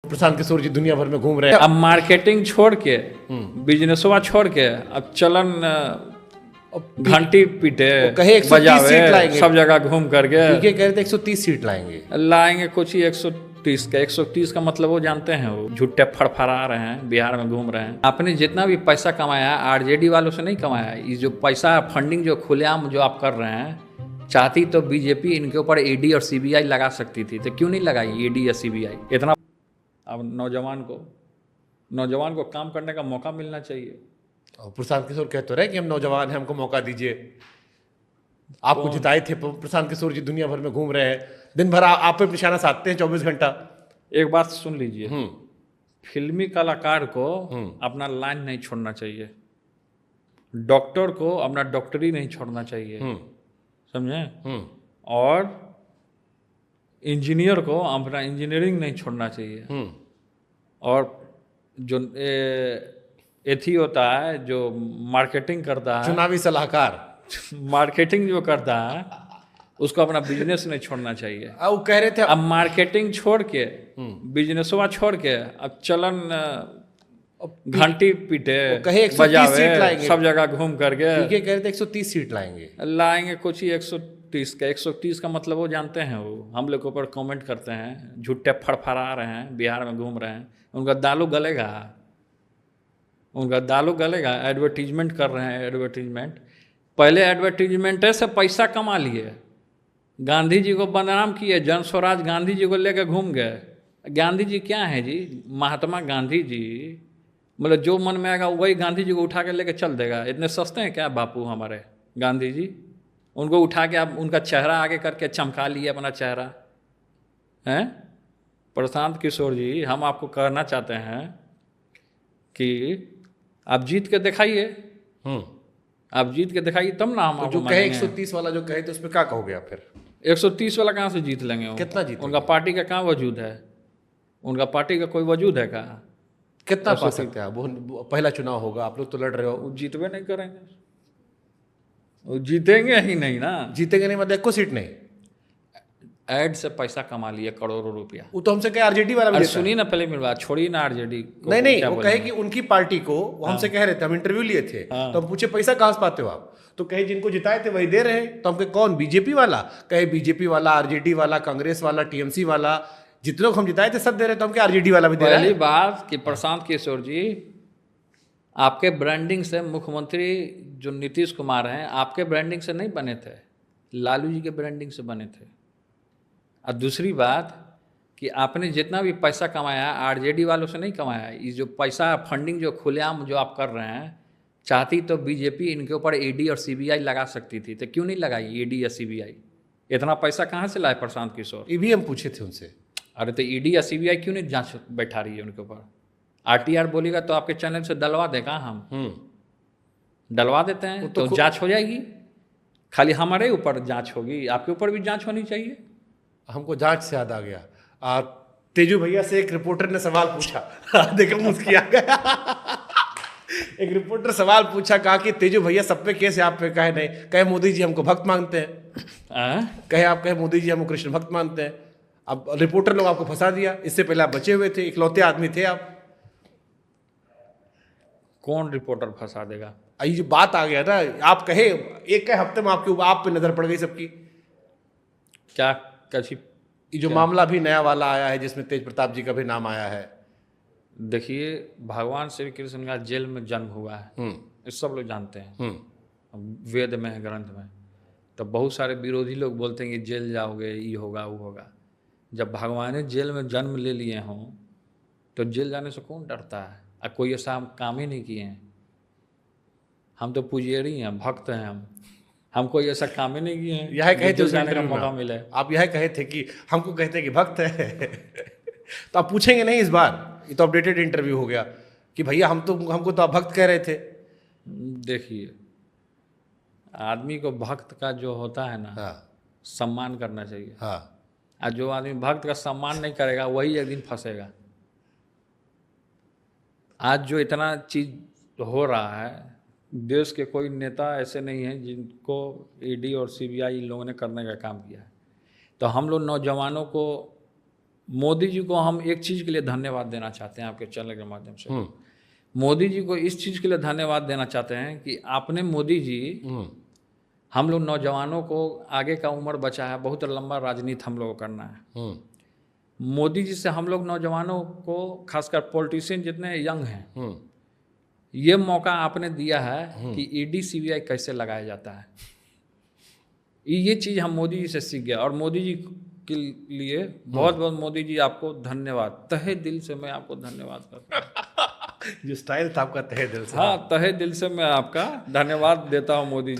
प्रशांत किशोर जी दुनिया भर में घूम रहे हैं। अब मार्केटिंग छोड़ के बिजनेसवा छोड़ के अब चलन घंटी पीटे कहे 130 बजावे सीट लाएंगे। सब जगह घूम करके पीके कह रहे थे 130 सीट लाएंगे। लाएंगे कुछ ही 130 का 130 का मतलब वो जानते हैं, वो झूठे फड़फड़ा रहे हैं, बिहार में घूम रहे हैं। आपने जितना भी पैसा कमाया आरजेडी वालों से नहीं कमाया। ये जो पैसा फंडिंग जो खुलेआम जो आप कर रहे हैं, चाहती तो बीजेपी इनके ऊपर ईडी और सीबीआई लगा सकती थी, तो क्यों नहीं लगाई ईडी या सीबीआई। इतना अब नौजवान को काम करने का मौका मिलना चाहिए। और प्रशांत किशोर कहते रहे कि हम नौजवान हैं, हमको मौका दीजिए। आपको जिताए थे, प्रशांत किशोर जी दुनिया भर में घूम रहे हैं, दिन भर आप पे निशाना साधते हैं 24 घंटा। एक बात सुन लीजिए, फिल्मी कलाकार को अपना लाइन नहीं छोड़ना चाहिए, डॉक्टर को अपना डॉक्टरी नहीं छोड़ना चाहिए, समझे, और इंजीनियर को अपना इंजीनियरिंग नहीं छोड़ना चाहिए। और जो एथी होता है जो मार्केटिंग करता है, चुनावी सलाहकार, मार्केटिंग जो करता है उसको अपना बिजनेस नहीं छोड़ना चाहिए। वो कह रहे थे अब मार्केटिंग छोड़ के बिजनेसवा छोड़ के अब चलन घंटी पीटे कहे 130 बजावे सीट लाएंगे। सब जगह घूम करके पीके कह रहे थे 130 सीट लाएंगे। लाएंगे कुछ ही 130 का 130 का मतलब वो जानते हैं, वो हम लोग के ऊपर कमेंट करते हैं, झूठे फड़फड़ा रहे हैं, बिहार में घूम रहे हैं। उनका दालू गलेगा, उनका दालू गलेगा। एडवर्टीजमेंट कर रहे हैं, एडवर्टीजमेंट। पहले एडवर्टीजमेंट से पैसा कमा लिए, गांधी जी को बदनाम किए, जन स्वराज गांधी जी को लेकर घूम गए। गांधी जी क्या है जी, महात्मा गांधी जी, मतलब जो मन में आएगा वही गांधी जी को उठा के लेके चल देगा। इतने सस्ते हैं क्या बापू हमारे गांधी जी? उनको उठा के आप उनका चेहरा आगे करके चमका लिए अपना चेहरा हैं। प्रशांत किशोर जी, हम आपको कहना चाहते हैं कि आप जीत के दिखाइए, आप जीत के दिखाइए तब ना हम तो जो कहे 130 वाला जो कहे तो उस पर क्या कहोगे आप फिर? 130 वाला कहाँ से जीत लेंगे? कितना जीत? उनका पार्टी का कहाँ वजूद है? उनका पार्टी का कोई वजूद है कहाँ? कितना पा सकते हैं आप? वो पहला चुनाव होगा, आप लोग तो लड़ रहे हो। वो जीतवे नहीं करेंगे, वो जीतेंगे ही नहीं ना। जीतेंगे नहीं मतलब एको सीट नहीं। एड से पैसा कमा लिए करोड़ों रुपया। वो तो हमसे कहे आरजेडी वाला भी अरे देता है। सुनिए ना पहले मेरी बात, छोड़िए ना आरजेडी को। नहीं क्या वो बोलेंगे? कहे कि उनकी पार्टी को वो हमसे कह रहे थे, हम इंटरव्यू लिए थे, तो हम पूछे पैसा कहाँ से पाते हो आप, तो कहे जिनको जिताए थे वही दे रहे हैं। तो हम कहे कौन, बीजेपी वाला? कहे बीजेपी वाला, आरजेडी वाला, कांग्रेस वाला, टीएमसी वाला, जितने को हम जिताए थे सब दे रहे। तो हम क्या आरजेडी वाला भी दे रहा है? पहली बात कि प्रशांत किशोर जी, आपके ब्रांडिंग से मुख्यमंत्री जो नीतीश कुमार हैं, आपके ब्रांडिंग से नहीं बने थे, लालू जी के ब्रांडिंग से बने थे। और दूसरी बात कि आपने जितना भी पैसा कमाया आरजेडी वालों से नहीं कमाया। ये जो पैसा फंडिंग जो खुलेआम जो आप कर रहे हैं, चाहती तो बीजेपी इनके ऊपर ईडी और सीबीआई लगा सकती थी, तो क्यों नहीं लगाई ईडी या सीबीआई। इतना पैसा कहाँ से लाए प्रशांत किशोर? ये भी हम पूछे थे उनसे। अरे तो ईडी या सीबीआई क्यों नहीं जांच बैठा रही है उनके ऊपर? आरटीआर बोलेगा तो आपके चैनल से डलवा देगा, हम डलवा देते हैं तो जांच हो जाएगी। खाली हमारे ऊपर जांच होगी, आपके ऊपर भी जांच होनी चाहिए। हमको जांच से याद आ गया, तेजू भैया से एक रिपोर्टर ने सवाल पूछा देखो मुस्किया गया एक रिपोर्टर सवाल पूछा, कहा कि तेजू भैया सब पे केस है, आप पे कहे नहीं? कहे मोदी जी हमको भक्त मानते हैं। कहे आप कहे मोदी जी हमको कृष्ण भक्त मानते हैं। अब रिपोर्टर लोग आपको फंसा दिया, इससे पहले आप बचे हुए थे, इकलौते आदमी थे आप। कौन रिपोर्टर फंसा देगा? ये जो बात आ गया ना, आप कहे एक हफ्ते में आपके आप पे नजर पड़ गई सबकी। क्या कछी? ये जो मामला भी नया वाला आया है जिसमें तेज प्रताप जी का भी नाम आया है। देखिए, भगवान श्री कृष्ण का जेल में जन्म हुआ है, ये सब लोग जानते हैं, वेद में है, ग्रंथ में। तो बहुत सारे विरोधी लोग बोलते हैं कि जेल जाओगे, ये होगा वो होगा। जब भगवान ने जेल में जन्म ले लिए हों तो जेल जाने से कौन डरता है? और कोई ऐसा हम काम ही नहीं किए हैं। हम तो पुजारी हैं, भक्त हैं, हम कोई ऐसा काम ही नहीं किए हैं। यह कहे थे जाने का मौका मिले। आप यह कहे थे कि हमको कहते कि भक्त है तो आप पूछेंगे नहीं इस बार? ये तो अपडेटेड इंटरव्यू हो गया कि भैया हमको तो आप भक्त कह रहे थे। देखिए, आदमी को भक्त का जो होता है ना, सम्मान करना चाहिए। और जो आदमी भक्त का सम्मान नहीं करेगा वही एक दिन फंसेगा। आज जो इतना चीज हो रहा है, देश के कोई नेता ऐसे नहीं हैं जिनको ईडी और सीबीआई इन लोगों ने करने का काम किया है। तो हम लोग नौजवानों को मोदी जी को हम एक चीज़ के लिए धन्यवाद देना चाहते हैं आपके चैनल के माध्यम से। हम्म, मोदी जी को इस चीज़ के लिए धन्यवाद देना चाहते हैं कि आपने मोदी जी हम लोग नौजवानों को आगे का उम्र बचा है, बहुत लंबा राजनीति हम लोग को करना है। मोदी जी से हम लोग नौजवानों को, खासकर पॉलिटिशियन जितने यंग हैं, ये मौका आपने दिया है कि ईडी सीबीआई कैसे लगाया जाता है। ये चीज़ हम मोदी जी से सीख गए और मोदी जी के लिए बहुत बहुत मोदी जी आपको धन्यवाद, तहे दिल से मैं आपको धन्यवाद करता हूँ। जो स्टाइल था आपका तहे दिल से। हाँ, तहे दिल से मैं आपका धन्यवाद देता हूँ मोदी जी।